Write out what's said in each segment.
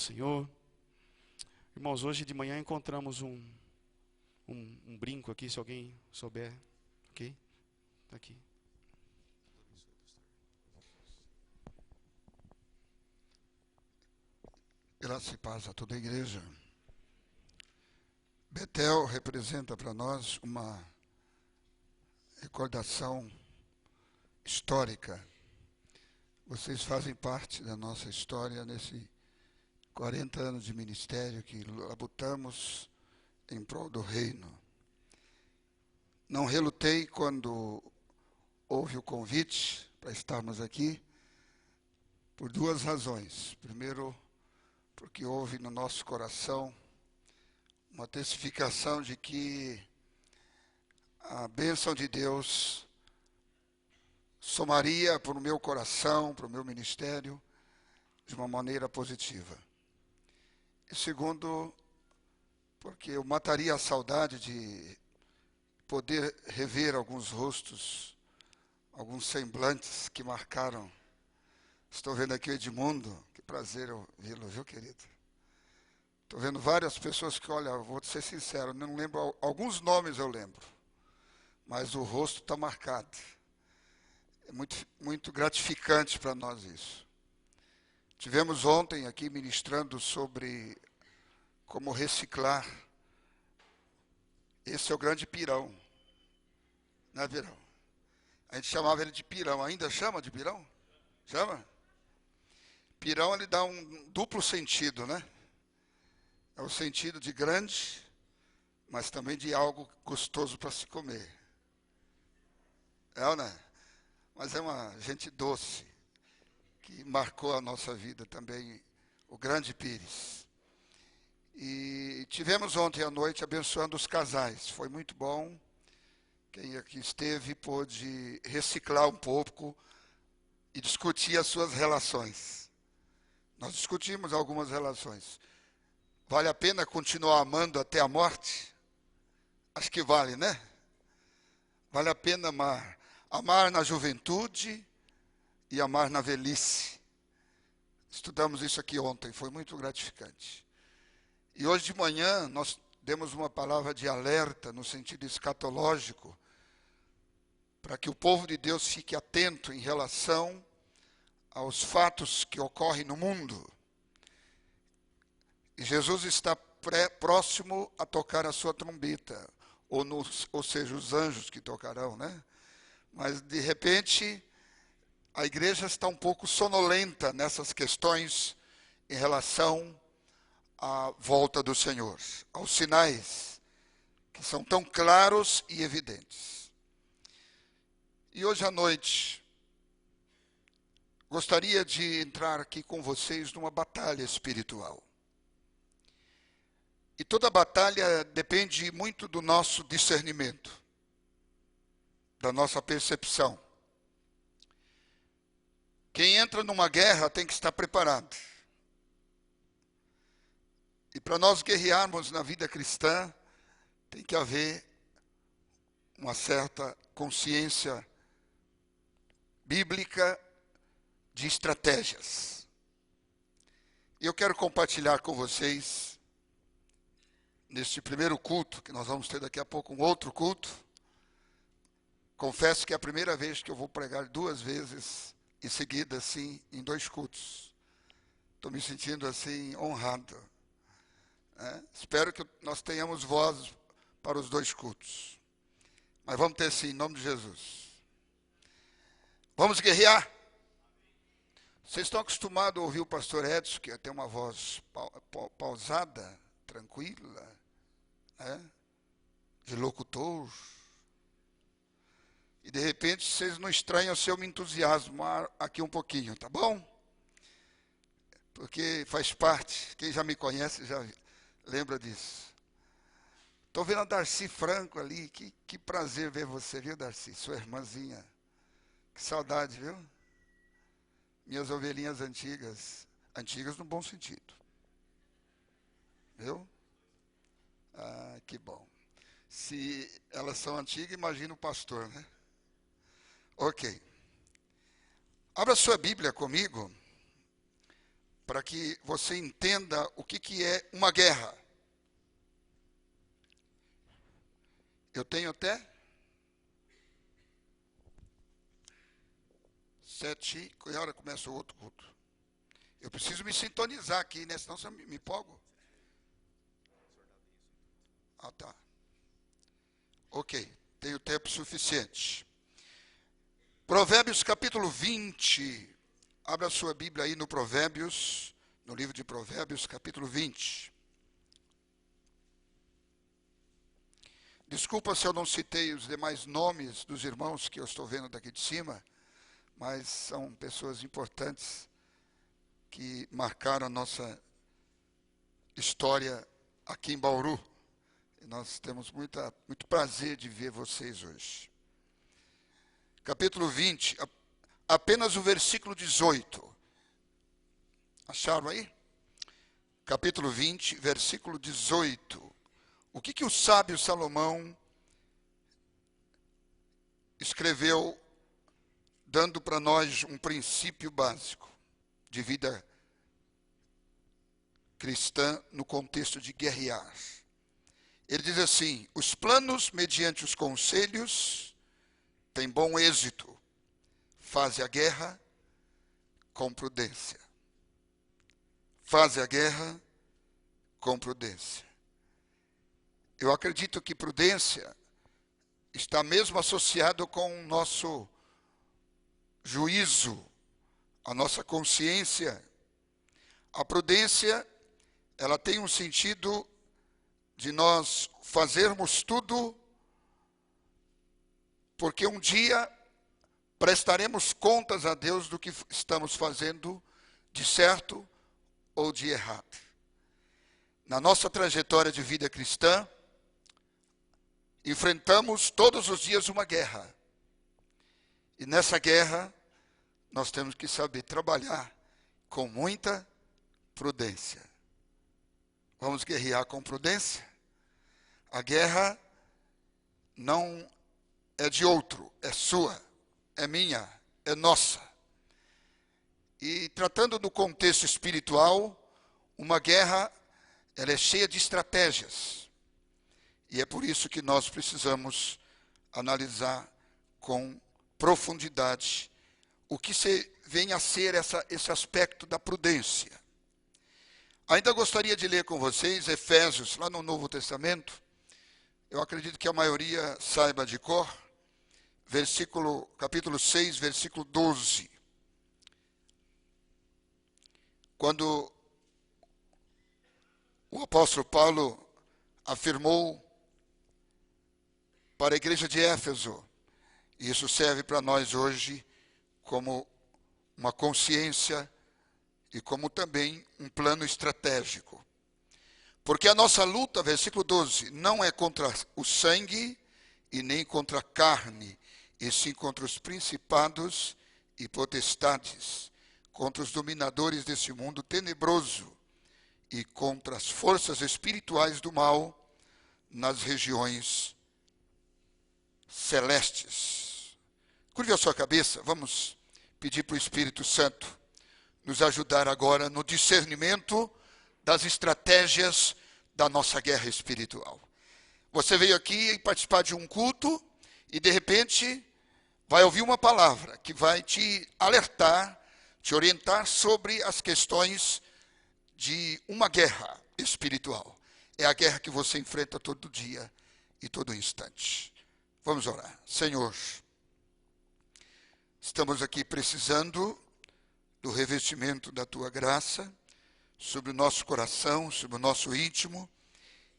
Senhor. Irmãos, hoje de manhã encontramos um brinco aqui, se alguém souber. Ok? Está aqui. Graça e paz a toda a igreja. Betel representa para nós uma recordação histórica. Vocês fazem parte da nossa história nesse 40 anos de ministério que labutamos em prol do reino. Não relutei quando houve o convite para estarmos aqui por duas razões. Primeiro, porque houve no nosso coração uma testificação de que a bênção de Deus somaria para o meu coração, para o meu ministério, de uma maneira positiva. E segundo, porque eu mataria a saudade de poder rever alguns rostos, alguns semblantes que marcaram. Estou vendo aqui o Edmundo, que prazer eu vê-lo, viu, querido? Estou vendo várias pessoas que, olha, vou ser sincero, não lembro, alguns nomes eu lembro, mas o rosto está marcado. É muito gratificante para nós isso. Tivemos ontem aqui ministrando sobre como reciclar. Esse é o grande pirão. Não é pirão? A gente chamava ele de pirão. Ainda chama de pirão? Chama? Pirão, ele dá um duplo sentido, né? É o sentido de grande, mas também de algo gostoso para se comer. É ou não é? Mas é uma gente doce, que marcou a nossa vida também, o grande Pires. E tivemos ontem à noite abençoando os casais. Foi muito bom. Quem aqui esteve pôde reciclar um pouco e discutir as suas relações. Nós discutimos algumas relações. Vale a pena continuar amando até a morte? Acho que vale, né? Vale a pena amar. Amar na juventude e amar na velhice. Estudamos isso aqui ontem, foi muito gratificante. E hoje de manhã nós demos uma palavra de alerta no sentido escatológico, para que o povo de Deus fique atento em relação aos fatos que ocorrem no mundo. E Jesus está próximo a tocar a sua trombeta, ou seja, os anjos que tocarão, né? Mas, de repente, a igreja está um pouco sonolenta nessas questões em relação à volta do Senhor, aos sinais que são tão claros e evidentes. E hoje à noite, gostaria de entrar aqui com vocês numa batalha espiritual. E toda batalha depende muito do nosso discernimento, da nossa percepção. Quem entra numa guerra tem que estar preparado. E para nós guerrearmos na vida cristã, tem que haver uma certa consciência bíblica de estratégias. E eu quero compartilhar com vocês, neste primeiro culto, que nós vamos ter daqui a pouco um outro culto. Confesso que é a primeira vez que eu vou pregar 2 vezes em seguida, assim, em 2 cultos. Estou me sentindo, assim, honrado. Espero que nós tenhamos voz para os 2 cultos. Mas vamos ter sim, em nome de Jesus. Vamos guerrear? Vocês estão acostumados a ouvir o pastor Edson, que tem uma voz pausada, tranquila, né? De locutor. E de repente vocês não estranham se eu me entusiasmar aqui um pouquinho, tá bom? Porque faz parte, quem já me conhece já lembra disso. Estou vendo a Darcy Franco ali, que prazer ver você, viu, Darcy? Sua irmãzinha. Que saudade, viu? Minhas ovelhinhas antigas, antigas no bom sentido. Viu? Ah, que bom. Se elas são antigas, imagina o pastor, né? Ok. Abra sua Bíblia comigo para que você entenda o que é uma guerra. Eu tenho até 7, que hora começa o outro culto? Eu preciso me sintonizar aqui, né? Senão eu me empolgo. Ah, tá. Ok, tenho tempo suficiente. Provérbios capítulo 20. Abra sua Bíblia aí no Provérbios, no livro de Provérbios, capítulo 20. Desculpa se eu não citei os demais nomes dos irmãos que eu estou vendo daqui de cima, mas são pessoas importantes que marcaram a nossa história aqui em Bauru. E nós temos muito prazer de ver vocês hoje. Capítulo 20, apenas o versículo 18. Acharam aí? Capítulo 20, versículo 18. O que o sábio Salomão escreveu, dando para nós um princípio básico de vida cristã no contexto de guerrear. Ele diz assim: os planos mediante os conselhos têm bom êxito, faze a guerra com prudência. Faze a guerra com prudência. Eu acredito que prudência está mesmo associado com o nosso juízo, a nossa consciência. A prudência, ela tem um sentido de nós fazermos tudo, porque um dia prestaremos contas a Deus do que estamos fazendo de certo ou de errado. Na nossa trajetória de vida cristã, enfrentamos todos os dias uma guerra. E nessa guerra, nós temos que saber trabalhar com muita prudência. Vamos guerrear com prudência? A guerra não é de outro, é sua, é minha, é nossa. E tratando do contexto espiritual, uma guerra, ela é cheia de estratégias. E é por isso que nós precisamos analisar com profundidade o que vem a ser esse aspecto da prudência. Ainda gostaria de ler com vocês Efésios, lá no Novo Testamento. Eu acredito que a maioria saiba de cor. Capítulo 6, versículo 12. Quando o apóstolo Paulo afirmou para a igreja de Éfeso, e isso serve para nós hoje como uma consciência e como também um plano estratégico. Porque a nossa luta, versículo 12, não é contra o sangue e nem contra a carne, e sim contra os principados e potestades, contra os dominadores desse mundo tenebroso e contra as forças espirituais do mal nas regiões celestes. Curve a sua cabeça, vamos pedir para o Espírito Santo nos ajudar agora no discernimento das estratégias da nossa guerra espiritual. Você veio aqui participar de um culto e de repente vai ouvir uma palavra que vai te alertar, te orientar sobre as questões de uma guerra espiritual. É a guerra que você enfrenta todo dia e todo instante. Vamos orar. Senhor, estamos aqui precisando do revestimento da Tua graça sobre o nosso coração, sobre o nosso íntimo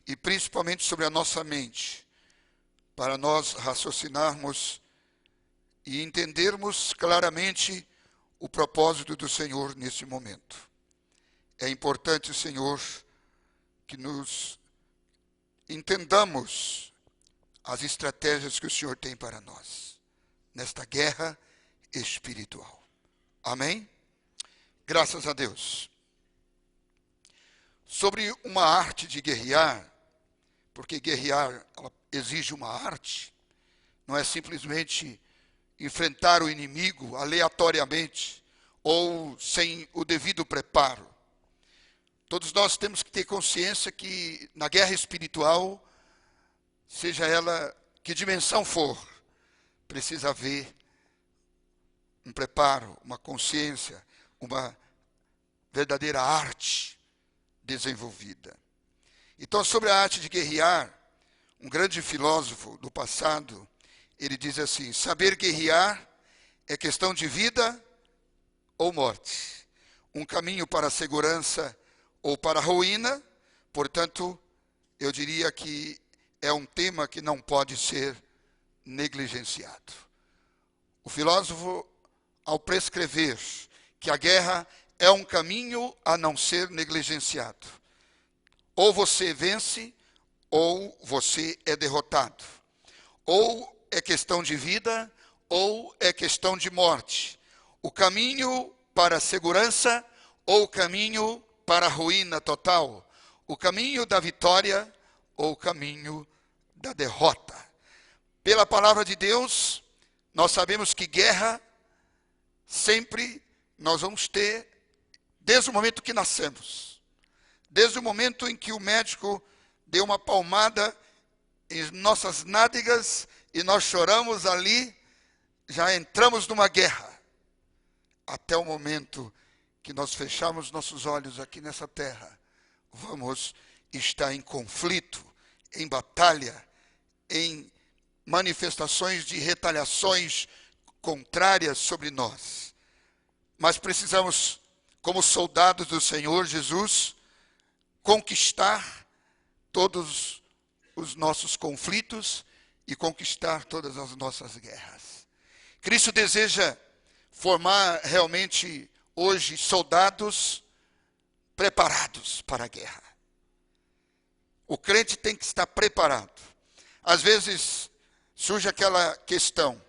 e principalmente sobre a nossa mente, para nós raciocinarmos e entendermos claramente o propósito do Senhor nesse momento. É importante, Senhor, que nos entendamos as estratégias que o Senhor tem para nós, nesta guerra espiritual. Amém? Graças a Deus. Sobre uma arte de guerrear, porque guerrear ela exige uma arte, não é simplesmente enfrentar o inimigo aleatoriamente ou sem o devido preparo. Todos nós temos que ter consciência que na guerra espiritual, seja ela que dimensão for, precisa haver um preparo, uma consciência, uma verdadeira arte desenvolvida. Então, sobre a arte de guerrear, um grande filósofo do passado, ele diz assim: saber guerrear é questão de vida ou morte, um caminho para a segurança ou para a ruína. Portanto, eu diria que é um tema que não pode ser negligenciado. O filósofo, ao prescrever que a guerra é um caminho a não ser negligenciado, ou você vence, ou você é derrotado. Ou é questão de vida, ou é questão de morte. O caminho para a segurança, ou o caminho para a ruína total. O caminho da vitória, ou o caminho da derrota. Pela palavra de Deus, nós sabemos que guerra sempre nós vamos ter, desde o momento que nascemos. Desde o momento em que o médico deu uma palmada em nossas nádegas e nós choramos ali, já entramos numa guerra. Até o momento que nós fechamos nossos olhos aqui nessa terra, vamos estar em conflito, em batalha, em manifestações de retaliações contrárias sobre nós. Mas precisamos, como soldados do Senhor Jesus, conquistar todos os nossos conflitos e conquistar todas as nossas guerras. Cristo deseja formar realmente hoje soldados preparados para a guerra. O crente tem que estar preparado. Às vezes surge aquela questão: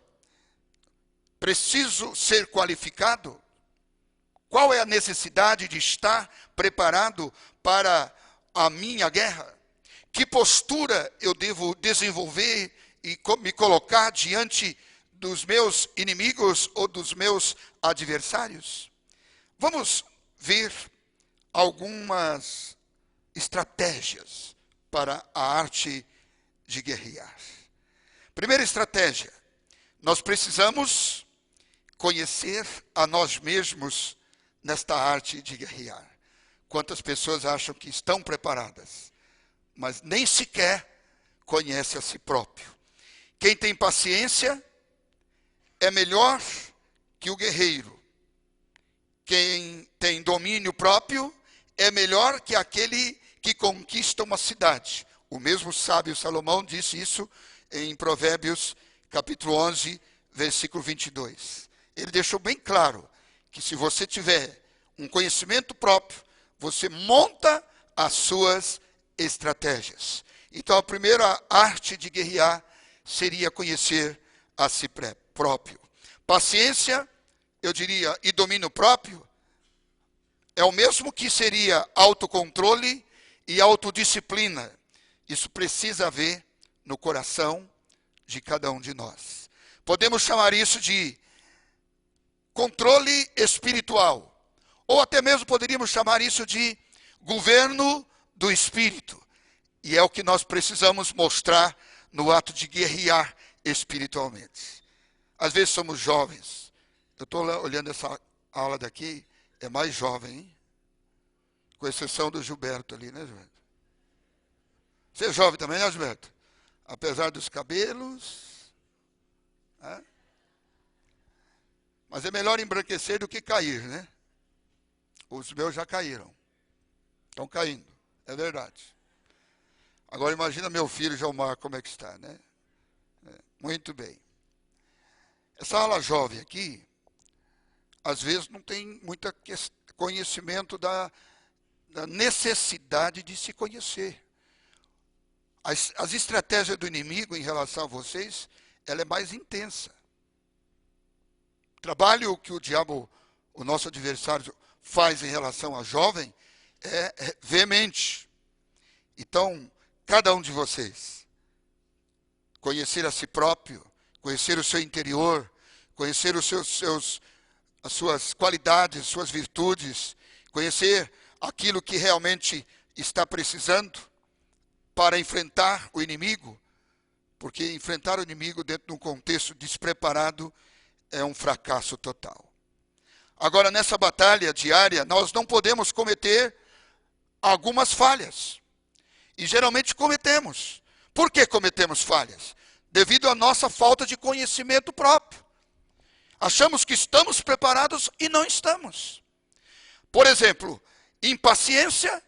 preciso ser qualificado? Qual é a necessidade de estar preparado para a minha guerra? Que postura eu devo desenvolver e me colocar diante dos meus inimigos ou dos meus adversários? Vamos ver algumas estratégias para a arte de guerrear. Primeira estratégia: nós precisamos conhecer a nós mesmos nesta arte de guerrear. Quantas pessoas acham que estão preparadas, mas nem sequer conhece a si próprio. Quem tem paciência é melhor que o guerreiro. Quem tem domínio próprio é melhor que aquele que conquista uma cidade. O mesmo sábio Salomão disse isso em Provérbios capítulo 11, versículo 22. Ele deixou bem claro que se você tiver um conhecimento próprio, você monta as suas estratégias. Então, a primeira arte de guerrear seria conhecer a si próprio. Paciência, eu diria, e domínio próprio é o mesmo que seria autocontrole e autodisciplina. Isso precisa haver no coração de cada um de nós. Podemos chamar isso de controle espiritual, ou até mesmo poderíamos chamar isso de governo do espírito. E é o que nós precisamos mostrar no ato de guerrear espiritualmente. Às vezes somos jovens. Eu estou olhando essa aula daqui, é mais jovem, hein? Com exceção do Gilberto ali, né, Gilberto? Você é jovem também, né, Gilberto? Apesar dos cabelos. Né? Mas é melhor embranquecer do que cair, né? Os meus já caíram. Estão caindo, é verdade. Agora imagina meu filho Gilmar como é que está, né? Muito bem. Essa ala jovem aqui, às vezes não tem muito conhecimento da necessidade de se conhecer. As estratégias do inimigo em relação a vocês, ela é mais intensa. O trabalho que o diabo, o nosso adversário, faz em relação a jovem é veemente. Então, cada um de vocês, conhecer a si próprio, conhecer o seu interior, conhecer as suas qualidades, suas virtudes, conhecer aquilo que realmente está precisando para enfrentar o inimigo, porque enfrentar o inimigo dentro de um contexto despreparado é um fracasso total. Agora, nessa batalha diária, nós não podemos cometer algumas falhas. E geralmente cometemos. Por que cometemos falhas? Devido à nossa falta de conhecimento próprio. Achamos que estamos preparados e não estamos. Por exemplo, impaciência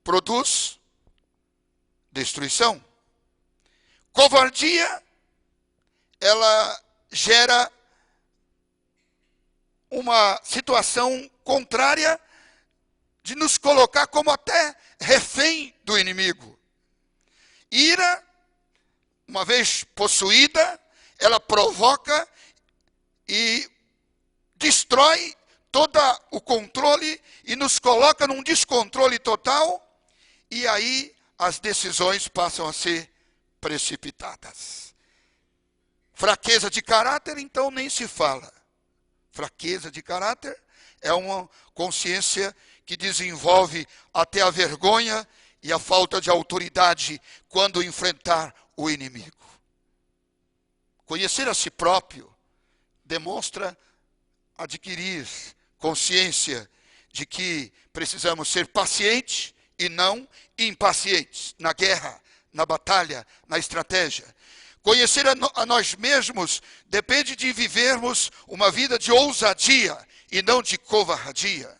produz destruição. Covardia, ela gera uma situação contrária de nos colocar como até refém do inimigo. Ira, uma vez possuída, ela provoca e destrói todo o controle e nos coloca num descontrole total, e aí as decisões passam a ser precipitadas. Fraqueza de caráter, então, nem se fala. Fraqueza de caráter é uma consciência que desenvolve até a vergonha e a falta de autoridade quando enfrentar o inimigo. Conhecer a si próprio demonstra adquirir consciência de que precisamos ser pacientes e não impacientes na guerra, na batalha, na estratégia. Conhecer a nós mesmos depende de vivermos uma vida de ousadia e não de covardia.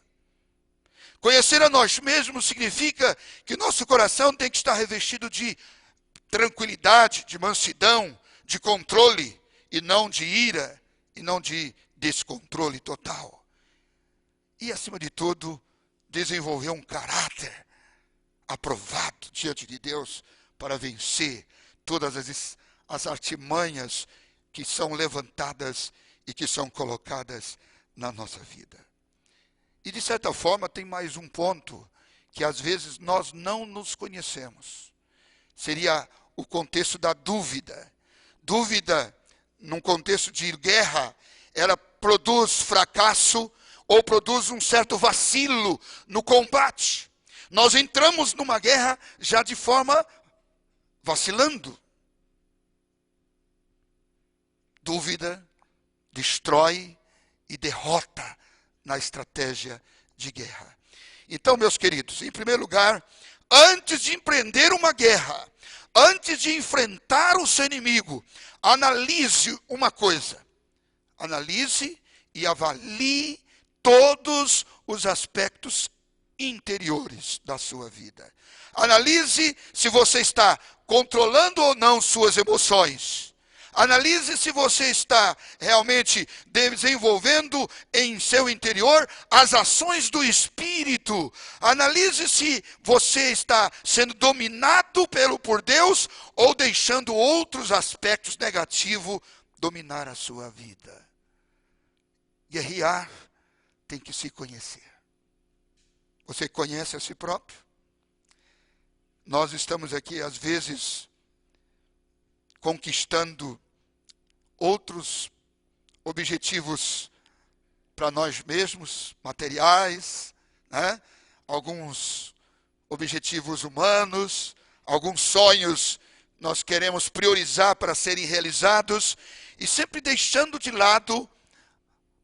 Conhecer a nós mesmos significa que nosso coração tem que estar revestido de tranquilidade, de mansidão, de controle, e não de ira, e não de descontrole total. E, acima de tudo, desenvolver um caráter aprovado diante de Deus para vencer todas as artimanhas que são levantadas e que são colocadas na nossa vida. E, de certa forma, tem mais um ponto que, às vezes, nós não nos conhecemos. Seria o contexto da dúvida. Dúvida, num contexto de guerra, ela produz fracasso ou produz um certo vacilo no combate. Nós entramos numa guerra já de forma vacilando. Dúvida destrói e derrota na estratégia de guerra. Então, meus queridos, em primeiro lugar, antes de empreender uma guerra, antes de enfrentar o seu inimigo, analise uma coisa. Analise e avalie todos os aspectos interiores da sua vida. Analise se você está controlando ou não suas emoções. Analise se você está realmente desenvolvendo em seu interior as ações do Espírito. Analise se você está sendo dominado por Deus ou deixando outros aspectos negativos dominar a sua vida. Guerrear tem que se conhecer. Você conhece a si próprio? Nós estamos aqui, às vezes, conquistando outros objetivos para nós mesmos, materiais, né? Alguns objetivos humanos, alguns sonhos nós queremos priorizar para serem realizados, e sempre deixando de lado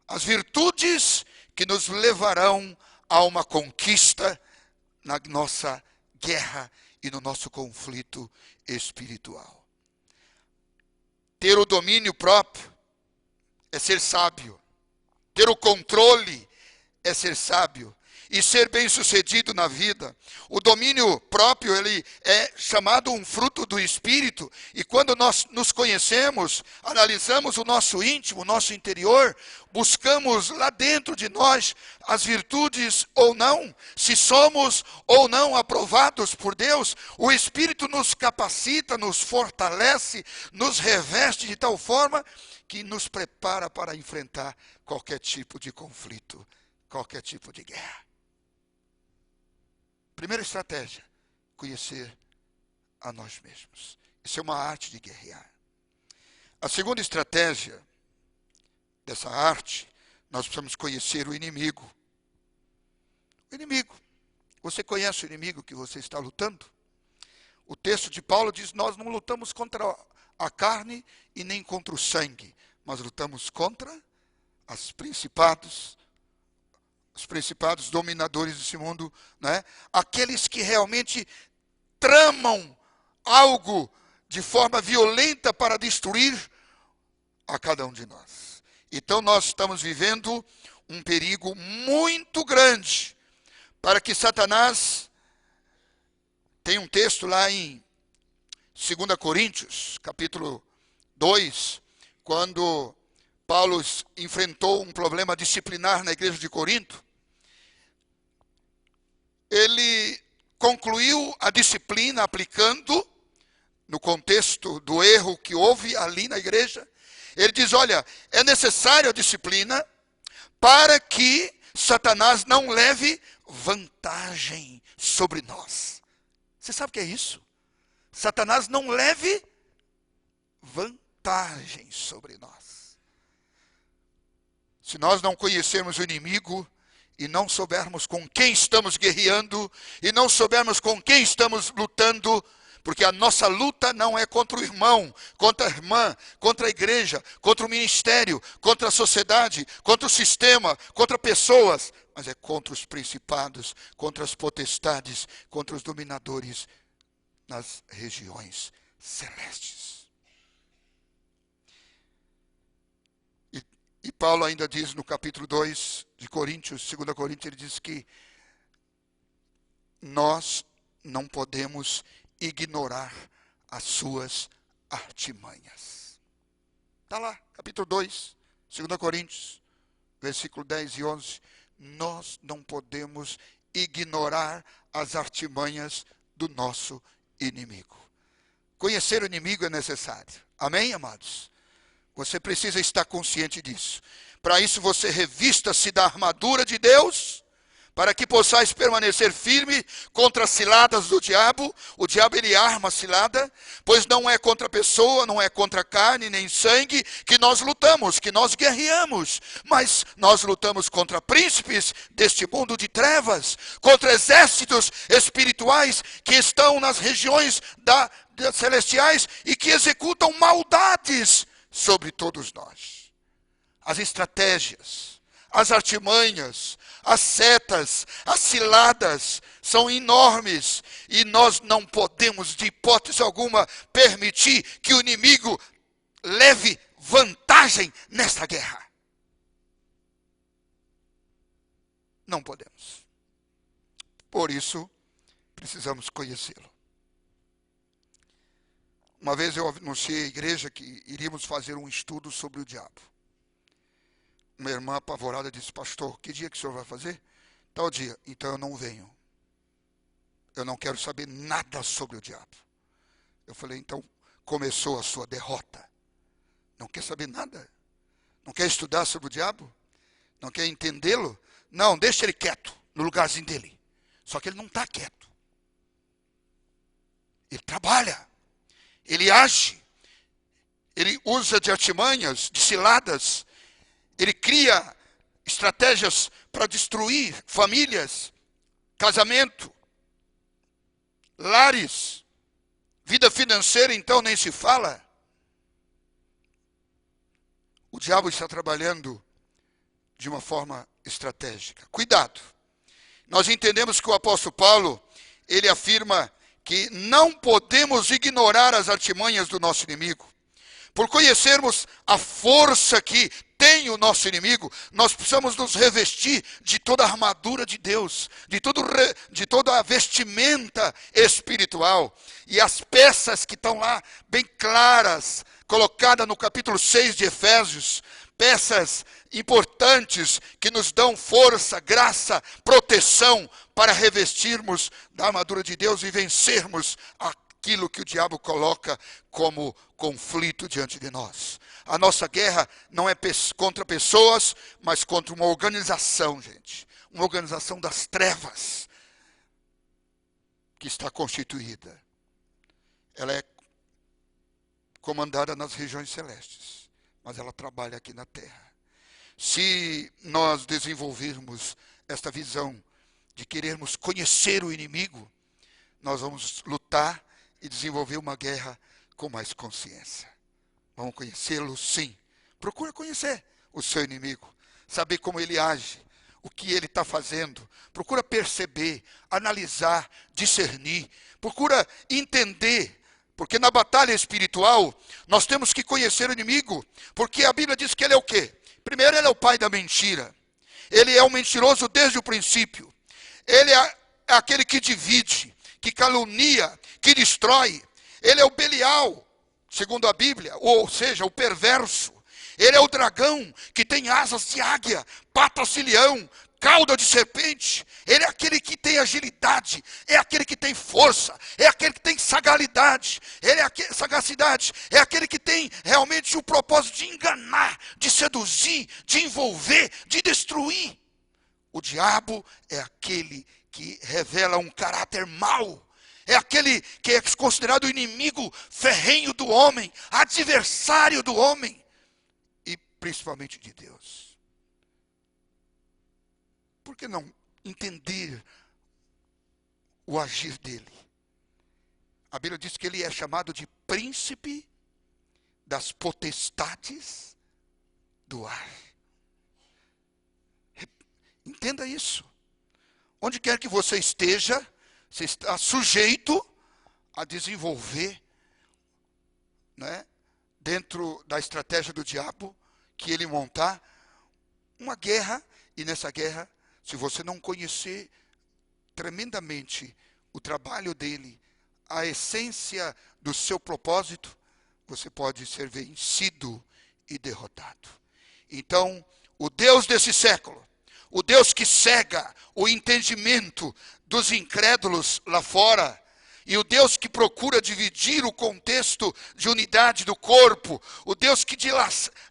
as virtudes que nos levarão a uma conquista na nossa guerra e no nosso conflito espiritual. Ter o domínio próprio é ser sábio. Ter o controle é ser sábio. E ser bem-sucedido na vida. O domínio próprio, ele é chamado um fruto do Espírito. E quando nós nos conhecemos, analisamos o nosso íntimo, o nosso interior, buscamos lá dentro de nós as virtudes ou não, se somos ou não aprovados por Deus, o Espírito nos capacita, nos fortalece, nos reveste de tal forma que nos prepara para enfrentar qualquer tipo de conflito, qualquer tipo de guerra. Primeira estratégia, conhecer a nós mesmos. Isso é uma arte de guerrear. A segunda estratégia dessa arte, nós precisamos conhecer o inimigo. O inimigo. Você conhece o inimigo que você está lutando? O texto de Paulo diz, nós não lutamos contra a carne e nem contra o sangue, mas lutamos contra os principados dominadores desse mundo, né? Aqueles que realmente tramam algo de forma violenta para destruir a cada um de nós. Então nós estamos vivendo um perigo muito grande para que Satanás... Tem um texto lá em 2 Coríntios, capítulo 2, quando Paulo enfrentou um problema disciplinar na igreja de Corinto. Ele concluiu a disciplina aplicando, no contexto do erro que houve ali na igreja. Ele diz, olha, é necessária a disciplina para que Satanás não leve vantagem sobre nós. Você sabe o que é isso? Satanás não leve vantagem sobre nós. Se nós não conhecermos o inimigo e não soubermos com quem estamos guerreando e não soubermos com quem estamos lutando, porque a nossa luta não é contra o irmão, contra a irmã, contra a igreja, contra o ministério, contra a sociedade, contra o sistema, contra pessoas, mas é contra os principados, contra as potestades, contra os dominadores nas regiões celestes. E Paulo ainda diz no capítulo 2 de Coríntios, 2 Coríntios, ele diz que nós não podemos ignorar as suas artimanhas. Está lá, capítulo 2, 2 Coríntios, versículo 10 e 11. Nós não podemos ignorar as artimanhas do nosso inimigo. Conhecer o inimigo é necessário. Amém, amados? Você precisa estar consciente disso. Para isso você revista-se da armadura de Deus, para que possais permanecer firme contra as ciladas do diabo. O diabo, ele arma a cilada, pois não é contra a pessoa, não é contra a carne, nem sangue, que nós lutamos, que nós guerreamos. Mas nós lutamos contra príncipes deste mundo de trevas, contra exércitos espirituais que estão nas regiões celestiais e que executam maldades sobre todos nós. As estratégias, as artimanhas, as setas, as ciladas são enormes e nós não podemos, de hipótese alguma, permitir que o inimigo leve vantagem nesta guerra. Não podemos. Por isso, precisamos conhecê-lo. Uma vez eu anunciei à igreja que iríamos fazer um estudo sobre o diabo. Uma irmã apavorada disse, pastor, que dia que o senhor vai fazer? Tal dia. Então eu não venho. Eu não quero saber nada sobre o diabo. Eu falei, então começou a sua derrota. Não quer saber nada? Não quer estudar sobre o diabo? Não quer entendê-lo? Não, deixa ele quieto, no lugarzinho dele. Só que ele não está quieto. Ele trabalha. Ele age. Ele usa de artimanhas, de ciladas. Ele cria estratégias para destruir famílias, casamento, lares, vida financeira, então nem se fala. O diabo está trabalhando de uma forma estratégica. Cuidado. Nós entendemos que o apóstolo Paulo, ele afirma que não podemos ignorar as artimanhas do nosso inimigo. Por conhecermos a força que tem o nosso inimigo, nós precisamos nos revestir de toda a armadura de Deus, de toda a vestimenta espiritual. E as peças que estão lá, bem claras, colocadas no capítulo 6 de Efésios, peças importantes que nos dão força, graça, proteção para revestirmos da armadura de Deus e vencermos aquilo que o diabo coloca como conflito diante de nós. A nossa guerra não é contra pessoas, mas contra uma organização, gente. Uma organização das trevas que está constituída. Ela é comandada nas regiões celestes, mas ela trabalha aqui na terra. Se nós desenvolvermos esta visão de querermos conhecer o inimigo, nós vamos lutar e desenvolver uma guerra com mais consciência. Vamos conhecê-lo, sim. Procura conhecer o seu inimigo, saber como ele age, o que ele está fazendo. Procura perceber, analisar, discernir. Procura entender, porque na batalha espiritual nós temos que conhecer o inimigo, porque a Bíblia diz que ele é o quê? Primeiro, ele é o pai da mentira. Ele é um mentiroso desde o princípio. Ele é aquele que divide, que calunia, que destrói. Ele é o Belial, segundo a Bíblia, ou seja, o perverso. Ele é o dragão que tem asas de águia, patas de leão, cauda de serpente. Ele é aquele que tem agilidade, é aquele que tem força, é aquele que tem sagacidade, sagacidade, é aquele que tem realmente o propósito de enganar, de seduzir, de envolver, de destruir. O diabo é aquele que revela um caráter mau. É aquele que é considerado o inimigo ferrenho do homem, adversário do homem, e principalmente de Deus. Por que não entender o agir dele? A Bíblia diz que ele é chamado de príncipe das potestades do ar. Entenda isso. Onde quer que você esteja, você está sujeito a desenvolver, né, dentro da estratégia do diabo, que ele montar uma guerra, e nessa guerra, se você não conhecer tremendamente o trabalho dele, a essência do seu propósito, você pode ser vencido e derrotado. Então, o Deus desse século, o Deus que cega o entendimento dos incrédulos lá fora, e o Deus que procura dividir o contexto de unidade do corpo, o Deus que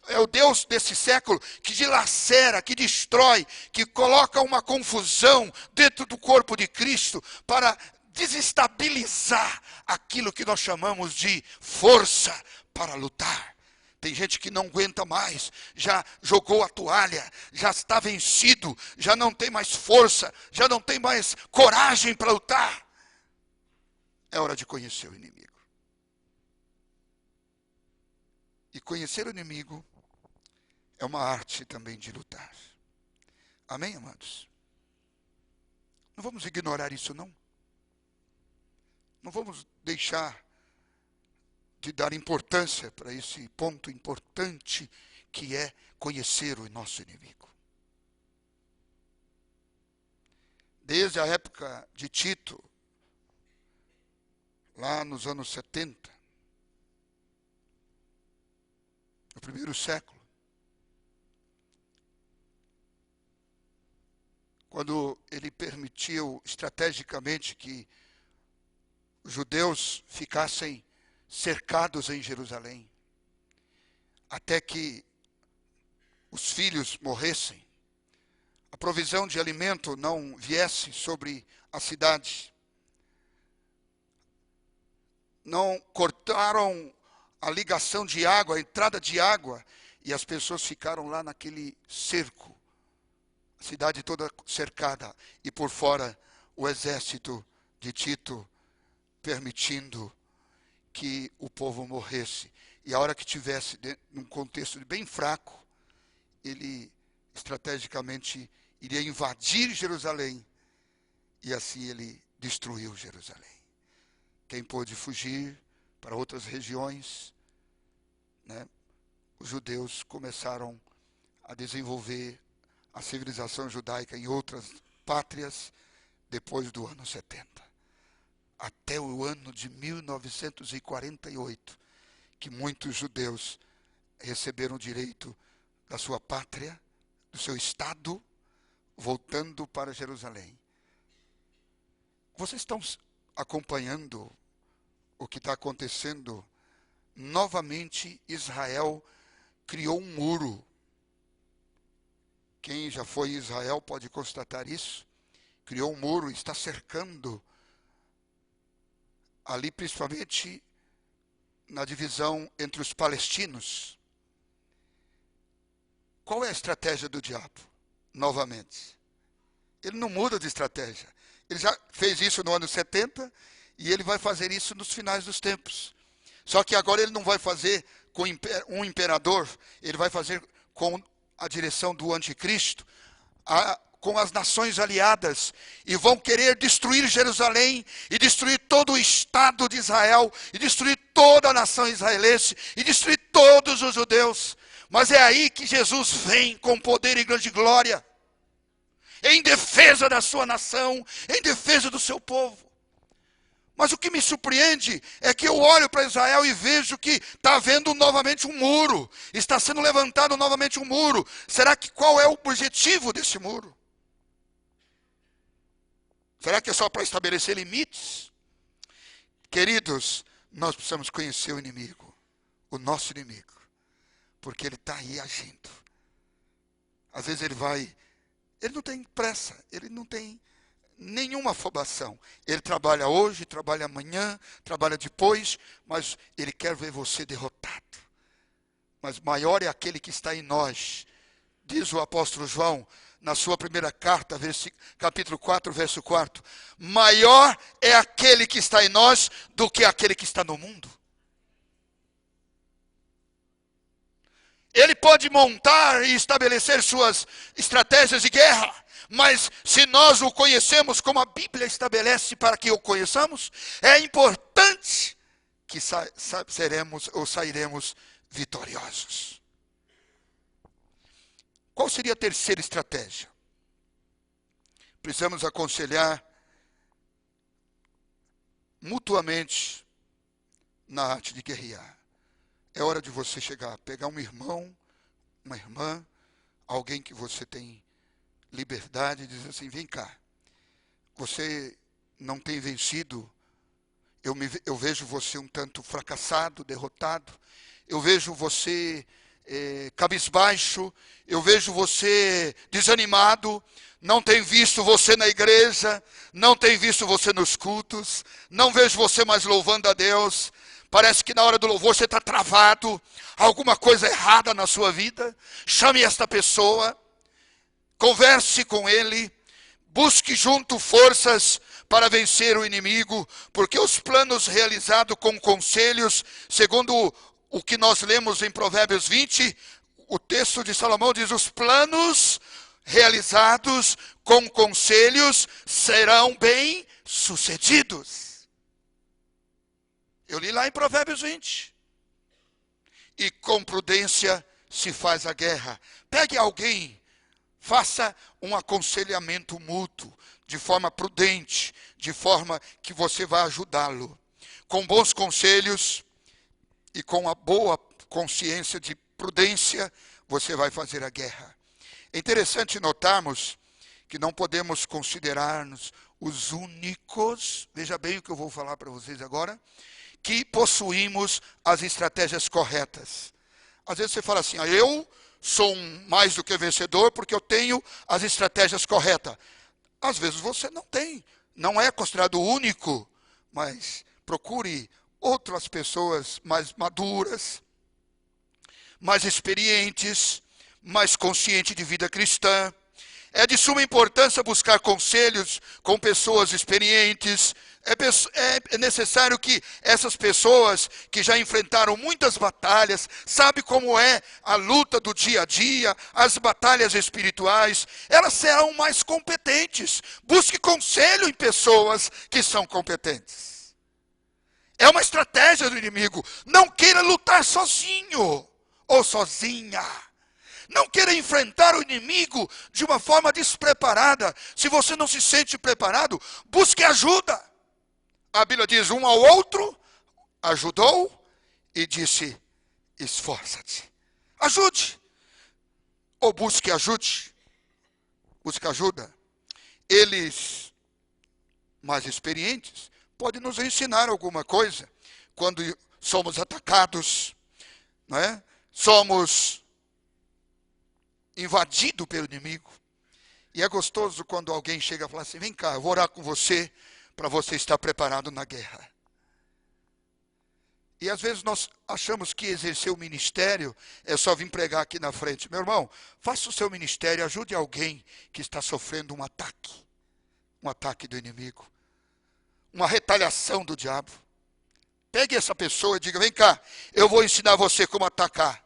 é o Deus desse século que dilacera, que destrói, que coloca uma confusão dentro do corpo de Cristo para desestabilizar aquilo que nós chamamos de força para lutar. Tem gente que não aguenta mais, já jogou a toalha, já está vencido, já não tem mais força, já não tem mais coragem para lutar. É hora de conhecer o inimigo. E conhecer o inimigo é uma arte também de lutar. Amém, amados? Não vamos ignorar isso, não. Não vamos deixar de dar importância para esse ponto importante que é conhecer o nosso inimigo. Desde a época de Tito, lá nos anos 70, no primeiro século, quando ele permitiu estrategicamente que os judeus ficassem cercados em Jerusalém, até que os filhos morressem, a provisão de alimento não viesse sobre a cidade. Não cortaram a ligação de água, a entrada de água, e as pessoas ficaram lá naquele cerco, a cidade toda cercada, e por fora o exército de Tito permitindo que o povo morresse. E a hora que tivesse num contexto bem fraco, ele estrategicamente iria invadir Jerusalém, e assim ele destruiu Jerusalém. Quem pôde fugir para outras regiões, né, os judeus começaram a desenvolver a civilização judaica em outras pátrias depois do ano 70. Até o ano de 1948, que muitos judeus receberam o direito da sua pátria, do seu estado, voltando para Jerusalém. Vocês estão acompanhando o que está acontecendo? Novamente, Israel criou um muro. Quem já foi em Israel pode constatar isso. Criou um muro, está cercando ali, principalmente na divisão entre os palestinos. Qual é a estratégia do diabo? Novamente, Ele não muda de estratégia. Ele já fez isso no ano 70 e ele vai fazer isso nos finais dos tempos. Só que agora ele não vai fazer com um imperador, ele vai fazer com a direção do anticristo, com as nações aliadas, e vão querer destruir Jerusalém, e destruir todo o Estado de Israel, e destruir toda a nação israelense, e destruir todos os judeus. Mas é aí que Jesus vem com poder e grande glória, em defesa da sua nação, em defesa do seu povo. Mas o que me surpreende é que eu olho para Israel e vejo que está havendo novamente um muro. Está sendo levantado novamente um muro. Será que qual é o objetivo desse muro? Será que é só para estabelecer limites? Queridos, nós precisamos conhecer o inimigo, o nosso inimigo, porque ele está aí agindo. Às vezes ele não tem pressa, ele não tem nenhuma afobação. Ele trabalha hoje, trabalha amanhã, trabalha depois, mas ele quer ver você derrotado. Mas maior é aquele que está em nós. Diz o apóstolo João, na sua primeira carta, capítulo 4, verso 4. Maior é aquele que está em nós do que aquele que está no mundo. Ele pode montar e estabelecer suas estratégias de guerra, mas se nós o conhecemos como a Bíblia estabelece para que o conheçamos, é importante que seremos ou sairemos vitoriosos. Qual seria a terceira estratégia? Precisamos aconselhar mutuamente na arte de guerrear. É hora de você chegar, pegar um irmão, uma irmã, alguém que você tem liberdade, e dizer assim, vem cá, você não tem vencido, eu vejo você um tanto fracassado, derrotado, eu vejo você cabisbaixo, eu vejo você desanimado, não tenho visto você na igreja, não tenho visto você nos cultos, não vejo você mais louvando a Deus, parece que na hora do louvor você está travado, alguma coisa errada na sua vida. Chame esta pessoa, converse com ele, busque junto forças para vencer o inimigo, porque os planos realizados com conselhos, segundo o que nós lemos em Provérbios 20, o texto de Salomão diz, os planos realizados com conselhos serão bem sucedidos. Eu li lá em Provérbios 20. E com prudência se faz a guerra. Pegue alguém, faça um aconselhamento mútuo, de forma prudente, de forma que você vai ajudá-lo. Com bons conselhos e com a boa consciência de prudência, você vai fazer a guerra. É interessante notarmos que não podemos considerar-nos os únicos, veja bem o que eu vou falar para vocês agora, que possuímos as estratégias corretas. Às vezes você fala assim, eu sou mais do que vencedor porque eu tenho as estratégias corretas. Às vezes você não tem, não é considerado único, mas procure outras pessoas mais maduras, mais experientes, mais conscientes de vida cristã. É de suma importância buscar conselhos com pessoas experientes. É necessário que essas pessoas que já enfrentaram muitas batalhas, sabem como é a luta do dia a dia, as batalhas espirituais, elas serão mais competentes. Busque conselho em pessoas que são competentes. É uma estratégia do inimigo. Não queira lutar sozinho ou sozinha. Não queira enfrentar o inimigo de uma forma despreparada. Se você não se sente preparado, busque ajuda. A Bíblia diz, um ao outro ajudou e disse, esforça-te. Ajude. Ou busque ajude. Busque ajuda. Eles, mais experientes, podem nos ensinar alguma coisa. Quando somos atacados, não é? Somos invadido pelo inimigo. E é gostoso quando alguém chega e fala assim, vem cá, eu vou orar com você, para você estar preparado na guerra. E às vezes nós achamos que exercer o ministério é só vir pregar aqui na frente. Meu irmão, faça o seu ministério, ajude alguém que está sofrendo um ataque do inimigo, uma retaliação do diabo. Pegue essa pessoa e diga, vem cá, eu vou ensinar você como atacar.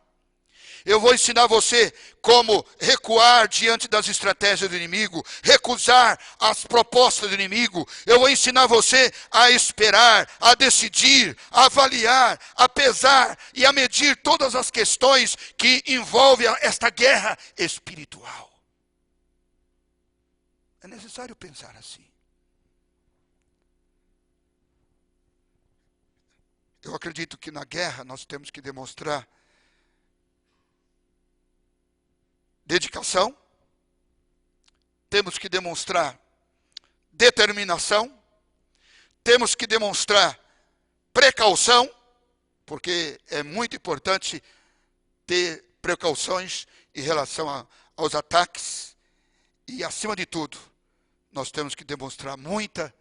Eu vou ensinar você como recuar diante das estratégias do inimigo, recusar as propostas do inimigo. Eu vou ensinar você a esperar, a decidir, a avaliar, a pesar e a medir todas as questões que envolvem esta guerra espiritual. É necessário pensar assim. Eu acredito que na guerra nós temos que demonstrar dedicação, temos que demonstrar determinação, temos que demonstrar precaução, porque é muito importante ter precauções em relação aos ataques, e acima de tudo, nós temos que demonstrar muita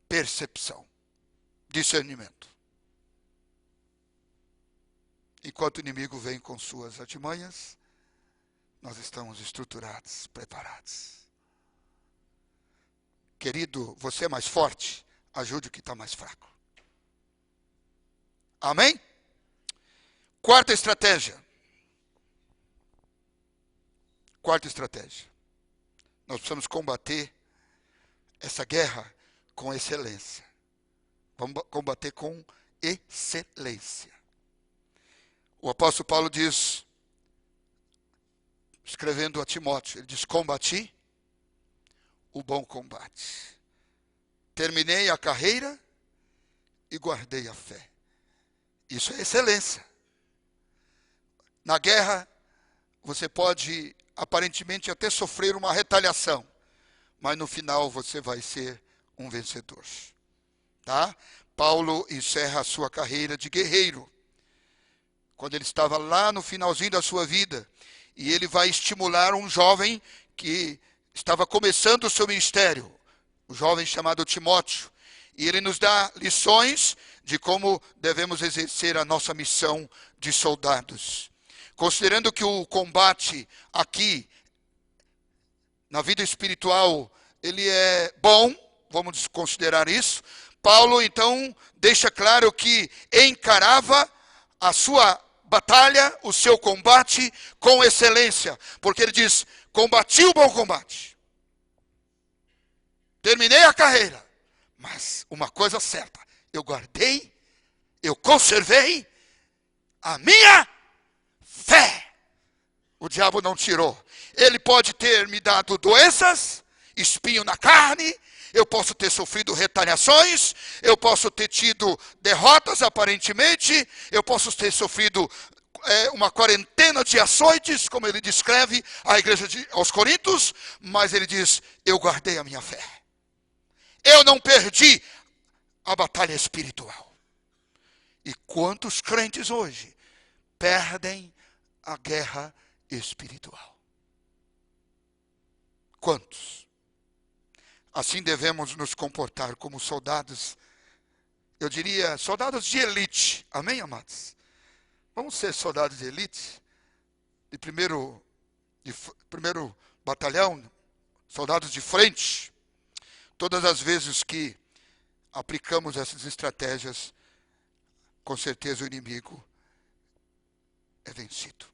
percepção, discernimento. Enquanto o inimigo vem com suas artimanhas, nós estamos estruturados, preparados. Querido, você é mais forte, ajude o que está mais fraco. Amém? Quarta estratégia. Nós precisamos combater essa guerra com excelência. Vamos combater com excelência. O apóstolo Paulo diz, escrevendo a Timóteo, ele diz, combati o bom combate. Terminei a carreira e guardei a fé. Isso é excelência. Na guerra, você pode aparentemente até sofrer uma retaliação, mas no final você vai ser um vencedor. Tá? Paulo encerra a sua carreira de guerreiro, quando ele estava lá no finalzinho da sua vida, e ele vai estimular um jovem que estava começando o seu ministério, um jovem chamado Timóteo, e ele nos dá lições de como devemos exercer a nossa missão de soldados. Considerando que o combate aqui, na vida espiritual, ele é bom, vamos considerar isso, Paulo então deixa claro que encarava a sua batalha, o seu combate com excelência, porque ele diz, combati o bom combate, terminei a carreira, mas uma coisa certa, eu guardei, eu conservei a minha fé. O diabo não tirou. Ele pode ter me dado doenças, espinho na carne, eu posso ter sofrido retaliações, eu posso ter tido derrotas aparentemente, eu posso ter sofrido uma quarentena de açoites, como ele descreve a igreja aos Coríntios, mas ele diz, eu guardei a minha fé. Eu não perdi a batalha espiritual. E quantos crentes hoje perdem a guerra espiritual? Quantos? Assim devemos nos comportar como soldados, eu diria, soldados de elite. Amém, amados? Vamos ser soldados de elite, de primeiro batalhão, soldados de frente. Todas as vezes que aplicamos essas estratégias, com certeza o inimigo é vencido.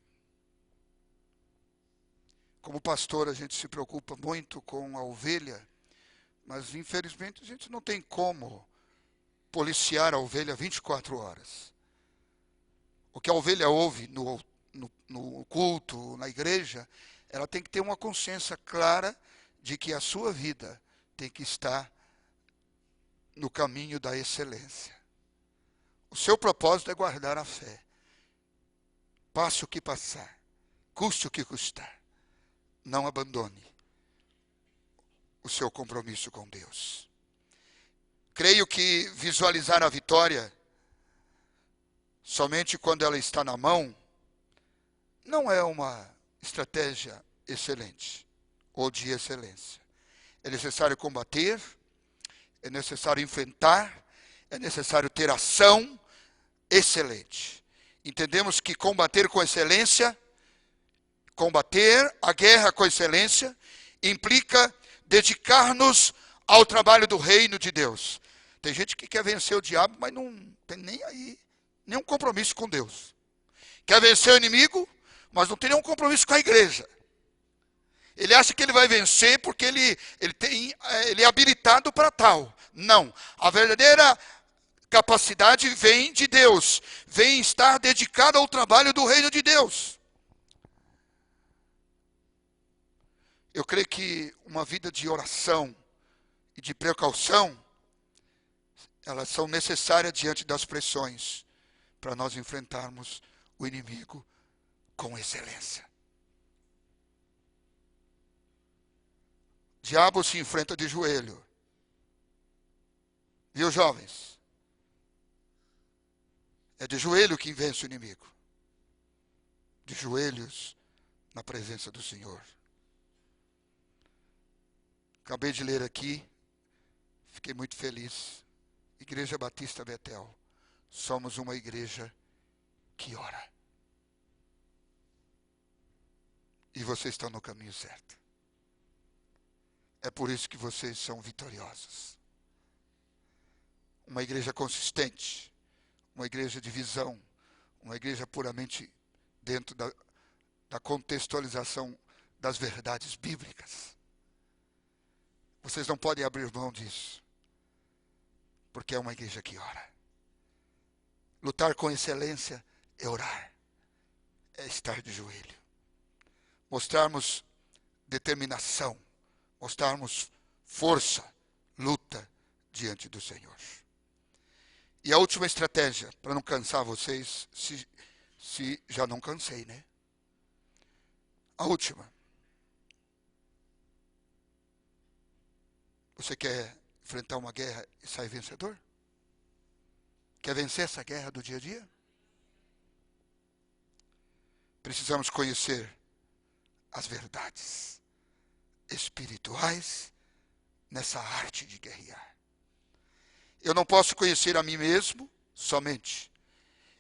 Como pastor, a gente se preocupa muito com a ovelha, mas infelizmente a gente não tem como policiar a ovelha 24 horas. O que a ovelha ouve no culto, na igreja, ela tem que ter uma consciência clara de que a sua vida tem que estar no caminho da excelência. O seu propósito é guardar a fé. Passe o que passar, custe o que custar. Não abandone o seu compromisso com Deus. Creio que visualizar a vitória somente quando ela está na mão não é uma estratégia excelente ou de excelência. É necessário combater, é necessário enfrentar, é necessário ter ação, excelente. Entendemos que combater com excelência, combater a guerra com excelência, implica dedicar-nos ao trabalho do reino de Deus. Tem gente que quer vencer o diabo, mas não tem nem aí, nenhum compromisso com Deus. Quer vencer o inimigo, mas não tem nenhum compromisso com a igreja. Ele acha que ele vai vencer porque ele é habilitado para tal. Não. A verdadeira capacidade vem de Deus. Vem estar dedicado ao trabalho do reino de Deus. Eu creio que uma vida de oração e de precaução, elas são necessárias diante das pressões, para nós enfrentarmos o inimigo com excelência. O diabo se enfrenta de joelho. Viu, jovens? É de joelho que vence o inimigo. De joelhos na presença do Senhor. Acabei de ler aqui, fiquei muito feliz. Igreja Batista Betel, somos uma igreja que ora. E vocês estão no caminho certo. É por isso que vocês são vitoriosos. Uma igreja consistente, uma igreja de visão, uma igreja puramente dentro da contextualização das verdades bíblicas. Vocês não podem abrir mão disso, porque é uma igreja que ora. Lutar com excelência é orar, é estar de joelho. Mostrarmos determinação, mostrarmos força, luta diante do Senhor. E a última estratégia, para não cansar vocês, se já não cansei, né? A última. Você quer enfrentar uma guerra e sair vencedor? Quer vencer essa guerra do dia a dia? Precisamos conhecer as verdades espirituais nessa arte de guerrear. Eu não posso conhecer a mim mesmo somente.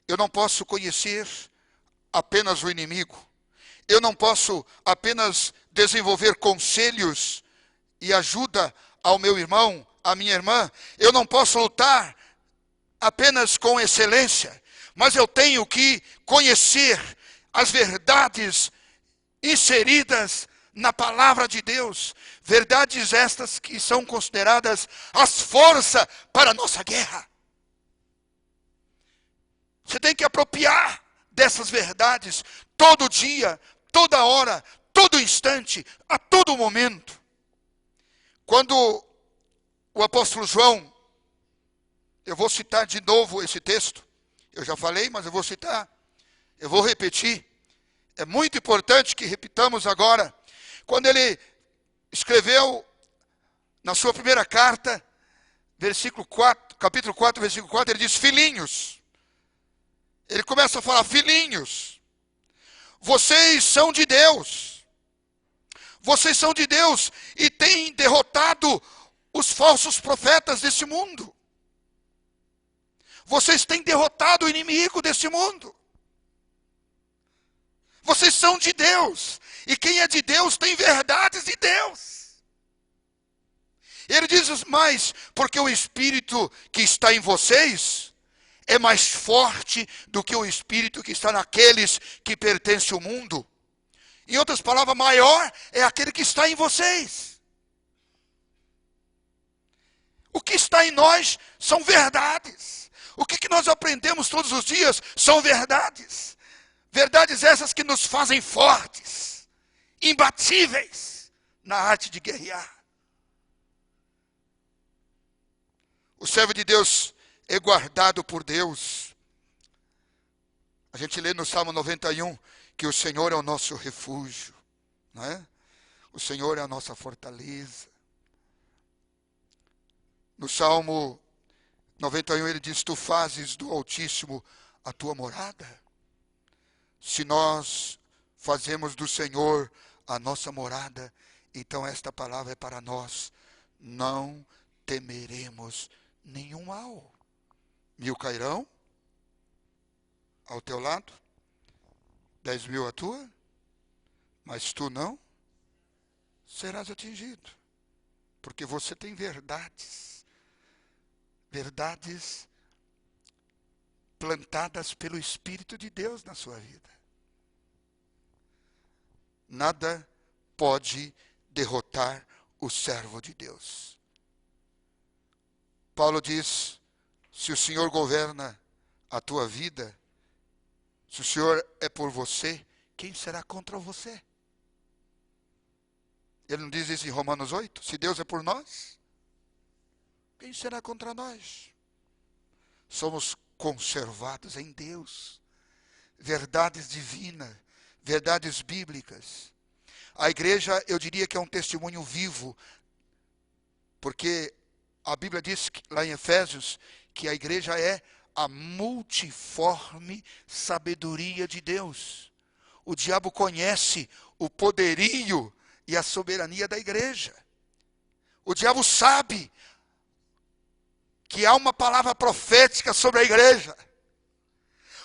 Eu não posso conhecer apenas o inimigo. Eu não posso apenas desenvolver conselhos e ajuda ao meu irmão, à minha irmã. Eu não posso lutar apenas com excelência, mas eu tenho que conhecer as verdades inseridas na palavra de Deus, verdades estas que são consideradas as forças para a nossa guerra. Você tem que apropriar dessas verdades todo dia, toda hora, todo instante, a todo momento. Quando o apóstolo João, eu vou citar de novo esse texto, eu já falei, mas eu vou citar, eu vou repetir. É muito importante que repitamos agora. Quando ele escreveu na sua primeira carta, capítulo 4, versículo 4, ele diz: filhinhos. Ele começa a falar: filhinhos, vocês são de Deus. Vocês são de Deus e têm derrotado os falsos profetas desse mundo. Vocês têm derrotado o inimigo desse mundo. Vocês são de Deus. E quem é de Deus tem verdades de Deus. Ele diz mais: porque o Espírito que está em vocês é mais forte do que o Espírito que está naqueles que pertencem ao mundo. Em outras palavras, maior é aquele que está em vocês. O que está em nós são verdades. O que nós aprendemos todos os dias são verdades. Verdades essas que nos fazem fortes, imbatíveis na arte de guerrear. O servo de Deus é guardado por Deus. A gente lê no Salmo 91 que o Senhor é o nosso refúgio, não é? O Senhor é a nossa fortaleza. No Salmo 91 ele diz: tu fazes do Altíssimo a tua morada. Se nós fazemos do Senhor a nossa morada, então esta palavra é para nós: não temeremos nenhum mal. 1000 cairão ao teu lado, 10 mil à tua, mas tu não serás atingido. Porque você tem verdades. Verdades plantadas pelo Espírito de Deus na sua vida. Nada pode derrotar o servo de Deus. Paulo diz, se o Senhor governa a tua vida, se o Senhor é por você, quem será contra você? Ele não diz isso em Romanos 8? Se Deus é por nós, quem será contra nós? Somos conservados em Deus. Verdades divinas, verdades bíblicas. A igreja, eu diria que é um testemunho vivo, porque a Bíblia diz lá em Efésios que a igreja é a multiforme sabedoria de Deus. O diabo conhece o poderio e a soberania da igreja. O diabo sabe que há uma palavra profética sobre a igreja.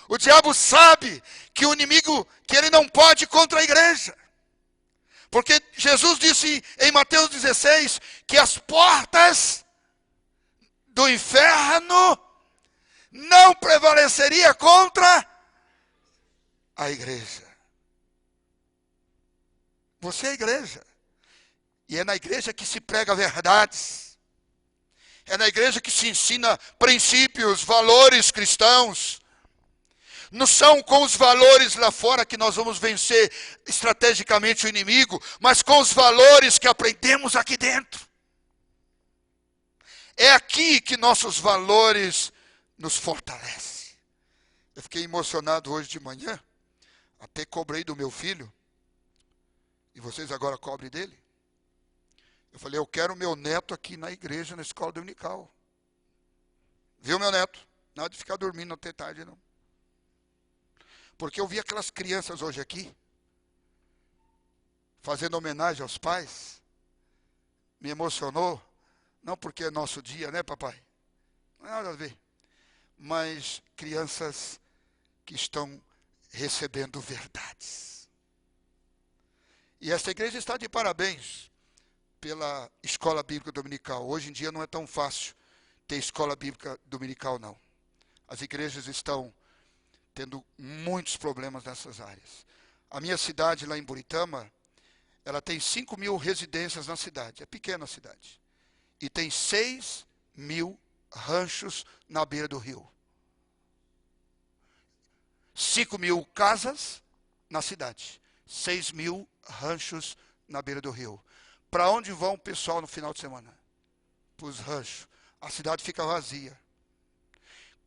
O diabo sabe que o inimigo, que ele não pode contra a igreja. Porque Jesus disse em Mateus 16 que as portas do inferno não prevaleceria contra a igreja. Você é a igreja. E é na igreja que se prega verdades. É na igreja que se ensina princípios, valores cristãos. Não são com os valores lá fora que nós vamos vencer estrategicamente o inimigo, mas com os valores que aprendemos aqui dentro. É aqui que nossos valores nos fortalecem. Eu fiquei emocionado hoje de manhã, até cobrei do meu filho, e vocês agora cobrem dele. Eu falei, eu quero meu neto aqui na igreja, na escola dominical. Viu, meu neto? Nada de ficar dormindo até tarde, não. Porque eu vi aquelas crianças hoje aqui, fazendo homenagem aos pais. Me emocionou. Não porque é nosso dia, né, papai? Não é nada a ver. Mas crianças que estão recebendo verdades. E essa igreja está de parabéns pela escola bíblica dominical. Hoje em dia não é tão fácil ter escola bíblica dominical, não. As igrejas estão tendo muitos problemas nessas áreas. A minha cidade, lá em Buritama, ela tem 5.000 residências na cidade. É pequena a cidade. E tem 6.000 ranchos na beira do rio. 5.000 casas na cidade. 6.000 ranchos na beira do rio. Para onde vão o pessoal no final de semana? Para os ranchos. A cidade fica vazia.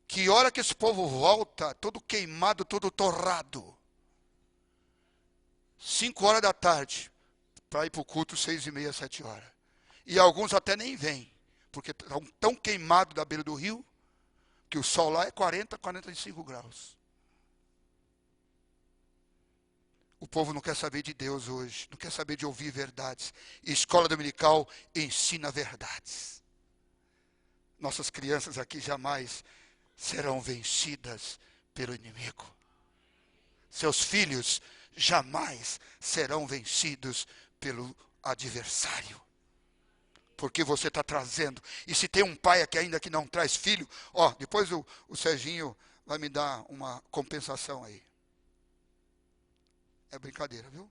Que hora que esse povo volta, todo queimado, todo torrado? 5 horas da tarde, para ir para o culto 6h30, 7 horas. E alguns até nem vêm, porque estão tão queimados da beira do rio, que o sol lá é 40, 45 graus. O povo não quer saber de Deus hoje, não quer saber de ouvir verdades. E escola dominical ensina verdades. Nossas crianças aqui jamais serão vencidas pelo inimigo. Seus filhos jamais serão vencidos pelo adversário. Porque você está trazendo. E se tem um pai aqui ainda que não traz filho, depois o Serginho vai me dar uma compensação aí. É brincadeira, viu?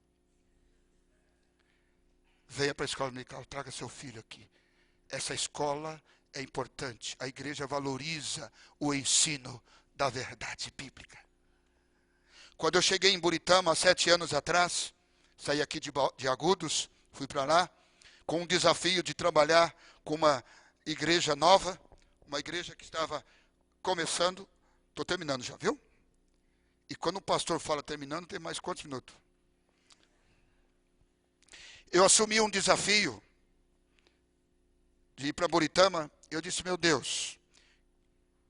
Venha para a escola dominical, traga seu filho aqui. Essa escola é importante. A igreja valoriza o ensino da verdade bíblica. Quando eu cheguei em Buritama, há 7 anos atrás, saí aqui de Agudos, fui para lá, com um desafio de trabalhar com uma igreja nova, uma igreja que estava começando. Estou terminando já, viu? E quando o pastor fala terminando, tem mais quantos minutos? Eu assumi um desafio de ir para Buritama. Eu disse, meu Deus,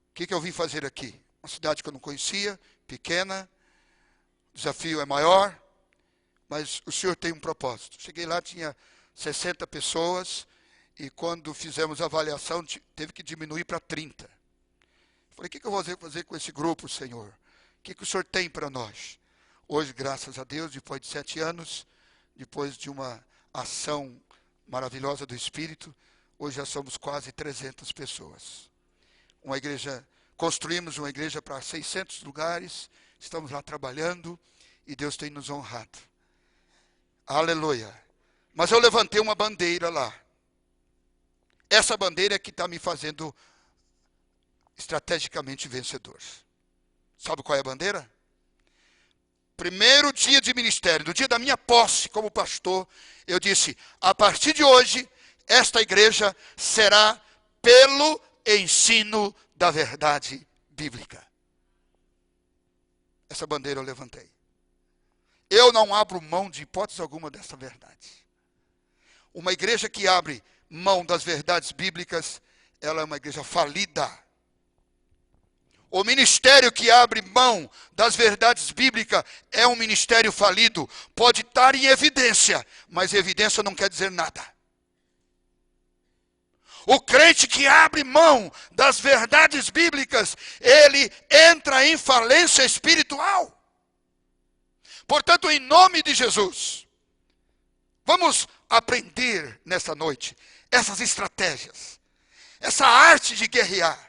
o que eu vim fazer aqui? Uma cidade que eu não conhecia, pequena, o desafio é maior, mas o Senhor tem um propósito. Cheguei lá, tinha 60 pessoas, e quando fizemos a avaliação, teve que diminuir para 30. Falei, o que eu vou fazer com esse grupo, Senhor? que o Senhor tem para nós? Hoje, graças a Deus, depois de 7 anos, depois de uma ação maravilhosa do Espírito, hoje já somos quase 300 pessoas. Uma igreja, construímos uma igreja para 600 lugares, estamos lá trabalhando e Deus tem nos honrado. Aleluia. Mas eu levantei uma bandeira lá. Essa bandeira é que está me fazendo estrategicamente vencedor. Sabe qual é a bandeira? Primeiro dia de ministério, no dia da minha posse como pastor, eu disse, a partir de hoje, esta igreja será pelo ensino da verdade bíblica. Essa bandeira eu levantei. Eu não abro mão de hipótese alguma dessa verdade. Uma igreja que abre mão das verdades bíblicas, ela é uma igreja falida. O ministério que abre mão das verdades bíblicas é um ministério falido. Pode estar em evidência, mas evidência não quer dizer nada. O crente que abre mão das verdades bíblicas, ele entra em falência espiritual. Portanto, em nome de Jesus, vamos aprender nessa noite essas estratégias, essa arte de guerrear.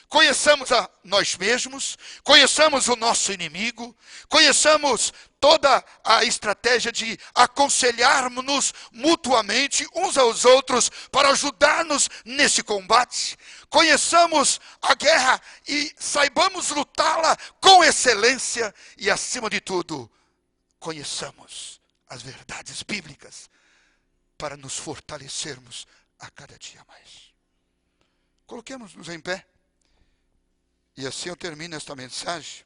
Conheçamos a nós mesmos, conheçamos o nosso inimigo, conheçamos toda a estratégia de aconselharmos-nos mutuamente uns aos outros para ajudar-nos nesse combate. Conheçamos a guerra e saibamos lutá-la com excelência e, acima de tudo, conheçamos as verdades bíblicas para nos fortalecermos a cada dia mais. Coloquemos-nos em pé. E assim eu termino esta mensagem.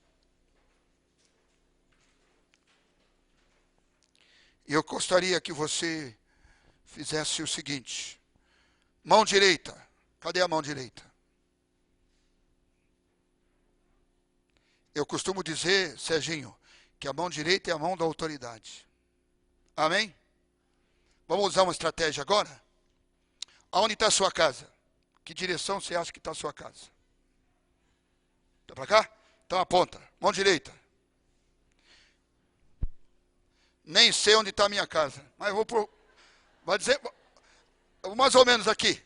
E eu gostaria que você fizesse o seguinte. Mão direita. Cadê a mão direita? Eu costumo dizer, Serginho, que a mão direita é a mão da autoridade. Amém? Vamos usar uma estratégia agora? Aonde está a sua casa? Que direção você acha que está a sua casa? Está para cá? Então aponta. Mão direita. Nem sei onde está a minha casa. Mas eu vou vai dizer mais ou menos aqui.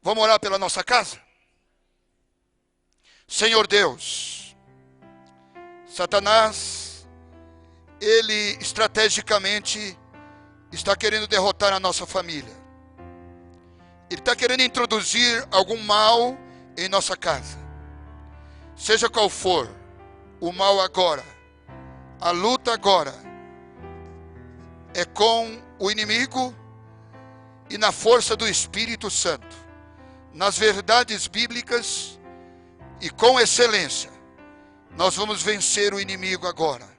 Vamos orar pela nossa casa? Senhor Deus, Satanás, ele estrategicamente está querendo derrotar a nossa família. Ele está querendo introduzir algum mal em nossa casa. Seja qual for o mal agora, a luta agora é com o inimigo e na força do Espírito Santo, nas verdades bíblicas e com excelência. Nós vamos vencer o inimigo agora.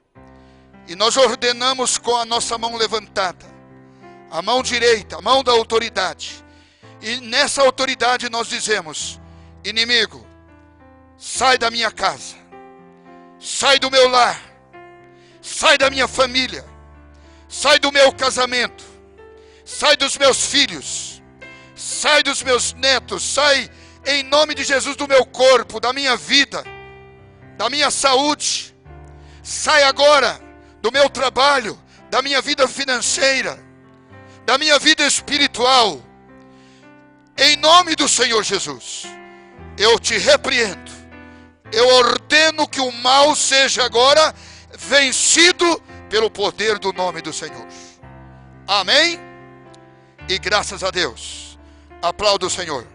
E nós ordenamos com a nossa mão levantada, a mão direita, a mão da autoridade. E nessa autoridade nós dizemos: inimigo, sai da minha casa, sai do meu lar, sai da minha família, sai do meu casamento, sai dos meus filhos, sai dos meus netos, sai em nome de Jesus do meu corpo, da minha vida, da minha saúde, sai agora do meu trabalho, da minha vida financeira, da minha vida espiritual, em nome do Senhor Jesus. Eu te repreendo, eu ordeno que o mal seja agora vencido pelo poder do nome do Senhor. Amém? E graças a Deus. Aplauda o Senhor.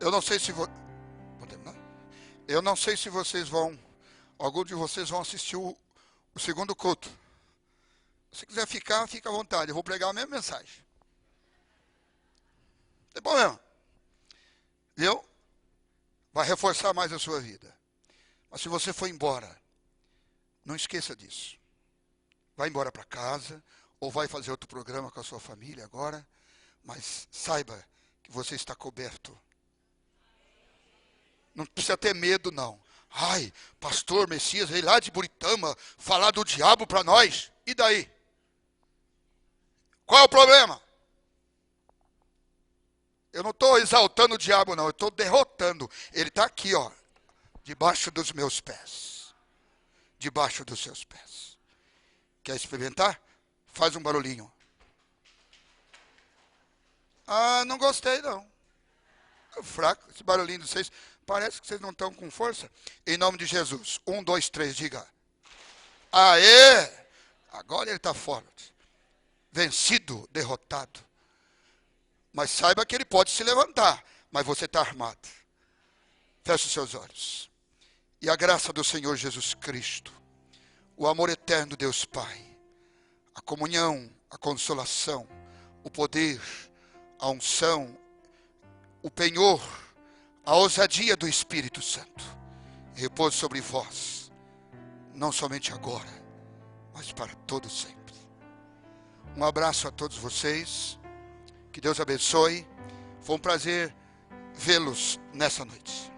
Eu não sei se vocês vão, algum de vocês vão assistir o segundo culto. Se quiser ficar, fica à vontade. Eu vou pregar a mesma mensagem. Não tem problema. Viu? Vai reforçar mais a sua vida. Mas se você for embora, não esqueça disso. Vai embora para casa, ou vai fazer outro programa com a sua família agora, mas saiba que você está coberto. Não precisa ter medo, não. Ai, pastor Messias veio lá de Buritama falar do diabo para nós. E daí? Qual é o problema? Eu não estou exaltando o diabo, não. Eu estou derrotando. Ele está aqui, ó. Debaixo dos meus pés. Debaixo dos seus pés. Quer experimentar? Faz um barulhinho. Ah, não gostei, não. É fraco esse barulhinho de vocês. Parece que vocês não estão com força. Em nome de Jesus. 1, 2, 3, diga. Aê! Agora ele está forte. Vencido, derrotado. Mas saiba que ele pode se levantar. Mas você está armado. Feche os seus olhos. E a graça do Senhor Jesus Cristo, o amor eterno de Deus Pai, a comunhão, a consolação, o poder, a unção, o penhor, a ousadia do Espírito Santo, repouso sobre vós, não somente agora, mas para todo sempre. Um abraço a todos vocês, que Deus abençoe, foi um prazer vê-los nessa noite.